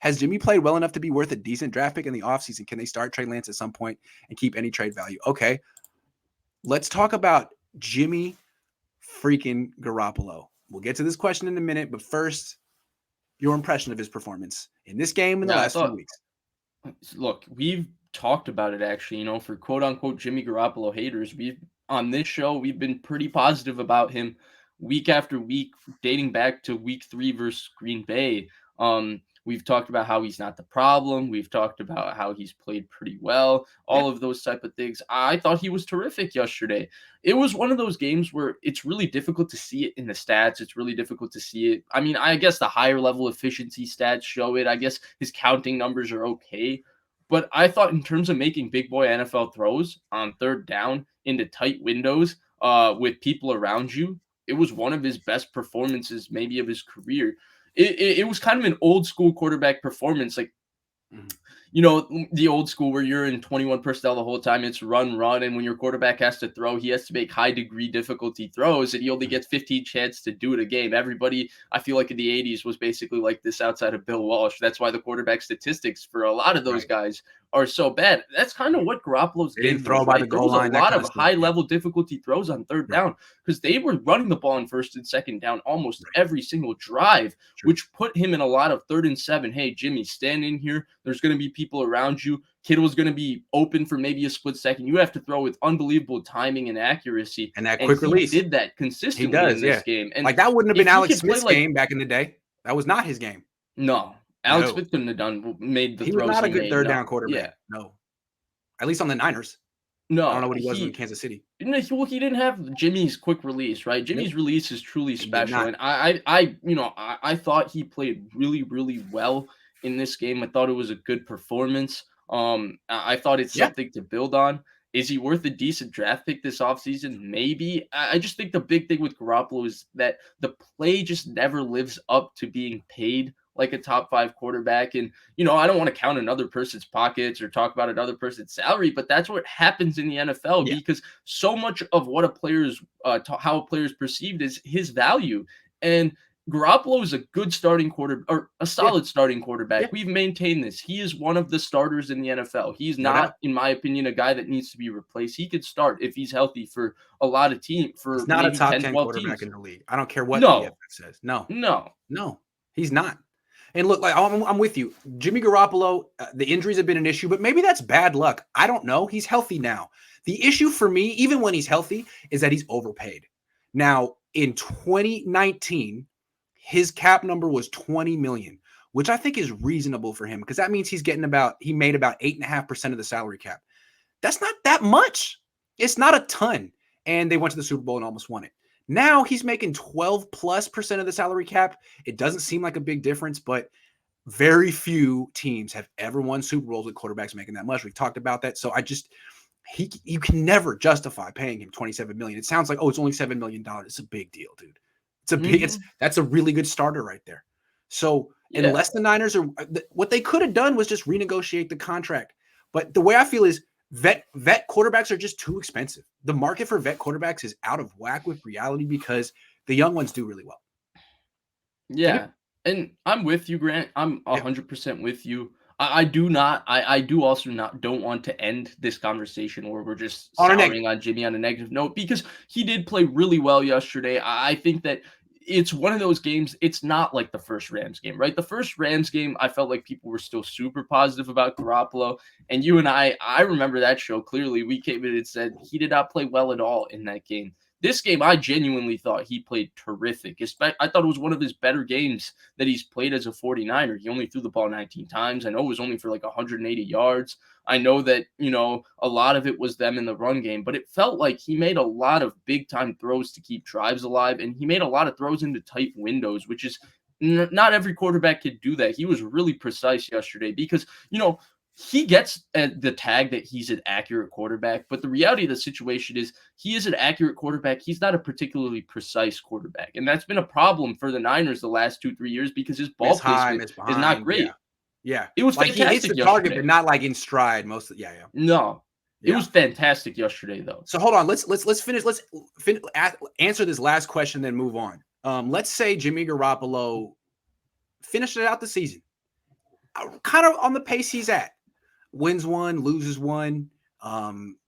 Has Jimmy played well enough to be worth a decent draft pick in the offseason? Can they start Trey Lance at some point and keep any trade value? Okay, let's talk about Jimmy freaking Garoppolo. We'll get to this question in a minute, but first, your impression of his performance in this game in the last few weeks. Look, we've talked about it actually, for quote unquote Jimmy Garoppolo haters. On this show, we've been pretty positive about him week after week, dating back to week 3 versus Green Bay. We've talked about how he's not the problem. We've talked about how he's played pretty well, all of those type of things. I thought he was terrific yesterday. It was one of those games where it's really difficult to see it in the stats. It's really difficult to see it. I mean, I guess the higher level efficiency stats show it. I guess his counting numbers are okay. But I thought in terms of making big boy NFL throws on third down into tight windows with people around you, it was one of his best performances maybe of his career. It was kind of an old school quarterback performance. Like, the old school where you're in 21 personnel the whole time, it's run. And when your quarterback has to throw, he has to make high degree difficulty throws and he only gets 15 chances to do it a game. Everybody, I feel like in the 80s was basically like this outside of Bill Walsh. That's why the quarterback statistics for a lot of those guys are so bad. That's kind of what Garoppolo's game throw was, by right? the goal There was line, a lot of high level difficulty throws on third down because they were running the ball in first and second down almost every single drive, which put him in a lot of 3rd and 7. Hey, Jimmy, stand in here. There's going to be people around you. Kittle's going to be open for maybe a split second. You have to throw with unbelievable timing and accuracy. And that quick release. He did that consistently in this game. And like that wouldn't have been Alex Smith's game back in the day. That was not his game. No. Alex Smith couldn't have made the throws. He was not a good third down quarterback. Yeah. No. At least on the Niners. No. I don't know what he was in Kansas City. He didn't have Jimmy's quick release, right? Jimmy's release is truly special. And I thought he played really, really well in this game. I thought it was a good performance. I thought it's something to build on. Is he worth a decent draft pick this offseason? Maybe. I just think the big thing with Garoppolo is that the play just never lives up to being paid like a top 5 quarterback. And, I don't want to count another person's pockets or talk about another person's salary, but that's what happens in the NFL because so much of what a player's, how a player's perceived is his value. And Garoppolo is a good starting or a solid starting quarterback. Yeah. We've maintained this. He is one of the starters in the NFL. He's not, in my opinion, a guy that needs to be replaced. He could start if he's healthy for a lot of teams. He's not a top 10 quarterback in the league. I don't care what the EFF says. No, he's not. And look, like I'm with you. Jimmy Garoppolo, the injuries have been an issue, but maybe that's bad luck. I don't know. He's healthy now. The issue for me, even when he's healthy, is that he's overpaid. Now, in 2019, his cap number was $20 million, which I think is reasonable for him because that means he made about 8.5% of the salary cap. That's not that much. It's not a ton. And they went to the Super Bowl and almost won it. Now he's making 12+% of the salary cap. It doesn't seem like a big difference, but very few teams have ever won Super Bowls with quarterbacks making that much. We've talked about that. So you can never justify paying him $27 million. It sounds like, it's only $7 million. It's a big deal, dude. That's a really good starter right there. So unless the Niners what they could have done was just renegotiate the contract. But the way I feel is vet quarterbacks are just too expensive. The market for vet quarterbacks is out of whack with reality because the young ones do really well. Yeah. And I'm with you, Grant. I'm 100% with you. I do also don't want to end this conversation where we're just souring on Jimmy on a negative note because he did play really well yesterday. I think that it's one of those games. It's not like the first Rams game, right? The first Rams game, I felt like people were still super positive about Garoppolo. And you and I remember that show clearly. We came in and said he did not play well at all in that game. This game, I genuinely thought he played terrific. I thought it was one of his better games that he's played as a 49er. He only threw the ball 19 times. I know it was only for like 180 yards. I know that, a lot of it was them in the run game, but it felt like he made a lot of big-time throws to keep drives alive, and he made a lot of throws into tight windows, which is not every quarterback could do that. He was really precise yesterday because, he gets the tag that he's an accurate quarterback, but the reality of the situation is he is an accurate quarterback. He's not a particularly precise quarterback, and that's been a problem for the Niners the last 2-3 years because his ball placement is not great. Yeah. It was like fantastic he hits the yesterday. target, but not like in stride most of No. It was fantastic yesterday, though. So hold on. Let's finish. Let's answer this last question, then move on. Let's say Jimmy Garoppolo finished it out the season. kind of on the pace he's at. Wins one, loses one,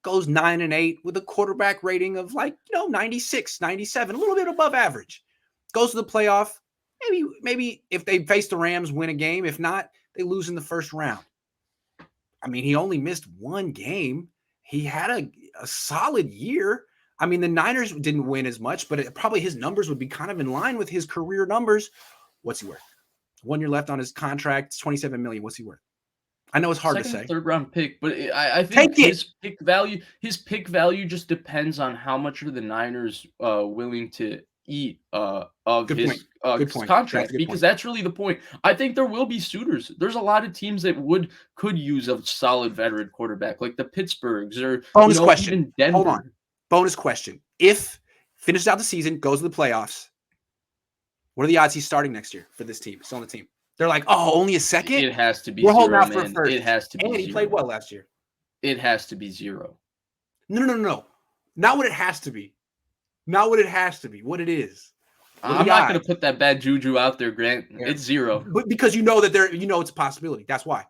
goes 9-8 with a quarterback rating of 96, 97, a little bit above average. Goes to the playoff. Maybe if they face the Rams, win a game. If not, they lose in the first round. I mean, he only missed one game. He had a solid year. I mean, the Niners didn't win as much, but probably his numbers would be kind of in line with his career numbers. What's he worth? 1 year left on his contract. It's $27 million. What's he worth? I know it's hard to say. Third round pick, but I think his pick value just depends on how much are the Niners willing to eat of his contract, because that's really the point. I think there will be suitors. There's a lot of teams that could use a solid veteran quarterback, like the Pittsburghs or even Denver. Hold on. Bonus question. If finishes out the season, goes to the playoffs, what are the odds he's starting next year for this team? Still on the team. They're like, oh, only a second? It has to be We're zero, holding out man. for a first. It has to be and zero. He played well last year. It has to be zero. No. Not what it has to be. Not what it has to be. What it is. I'm not going to put that bad juju out there, Grant. Yeah. It's zero. But because you know that it's a possibility. That's why.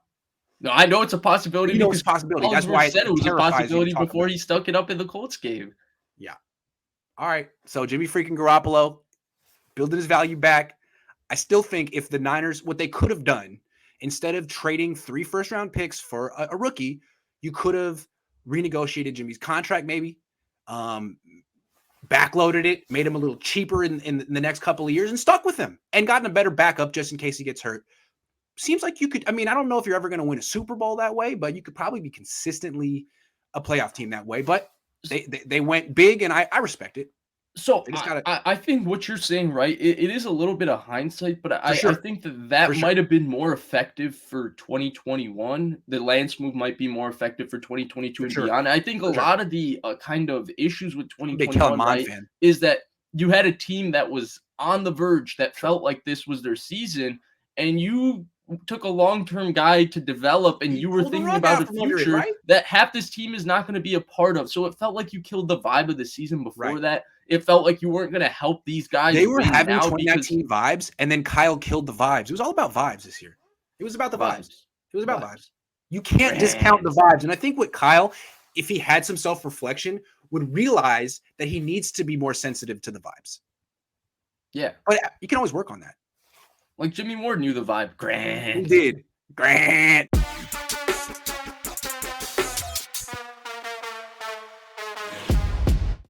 No, I know it's a possibility. You know it's a possibility. That's why said it was a possibility before he stuck it up in the Colts game. Yeah. All right. So Jimmy freaking Garoppolo building his value back. I still think if the Niners, what they could have done, instead of trading 3 first-round picks for a rookie, you could have renegotiated Jimmy's contract maybe, backloaded it, made him a little cheaper in the next couple of years, and stuck with him and gotten a better backup just in case he gets hurt. Seems like you could – I mean, I don't know if you're ever going to win a Super Bowl that way, but you could probably be consistently a playoff team that way. But they went big, and I respect it. So I think what you're saying, right, it is a little bit of hindsight, but I think that might have been more effective for 2021. The Lance move might be more effective for 2022 and beyond. I think a lot of the kind of issues with 2021 is that you had a team that was on the verge that felt like this was their season, and you took a long-term guy to develop, and you were thinking about a future that half this team is not going to be a part of. So it felt like you killed the vibe of the season before that. It felt like you weren't going to help these guys. They were having 2019 vibes, and then Kyle killed the vibes. It was all about vibes this year. It was about the vibes. It was about vibes. You can't discount the vibes. And I think what Kyle, if he had some self-reflection, would realize that he needs to be more sensitive to the vibes. Yeah. But you can always work on that. Like Jimmy Ward knew the vibe. Grant. He did. Grant.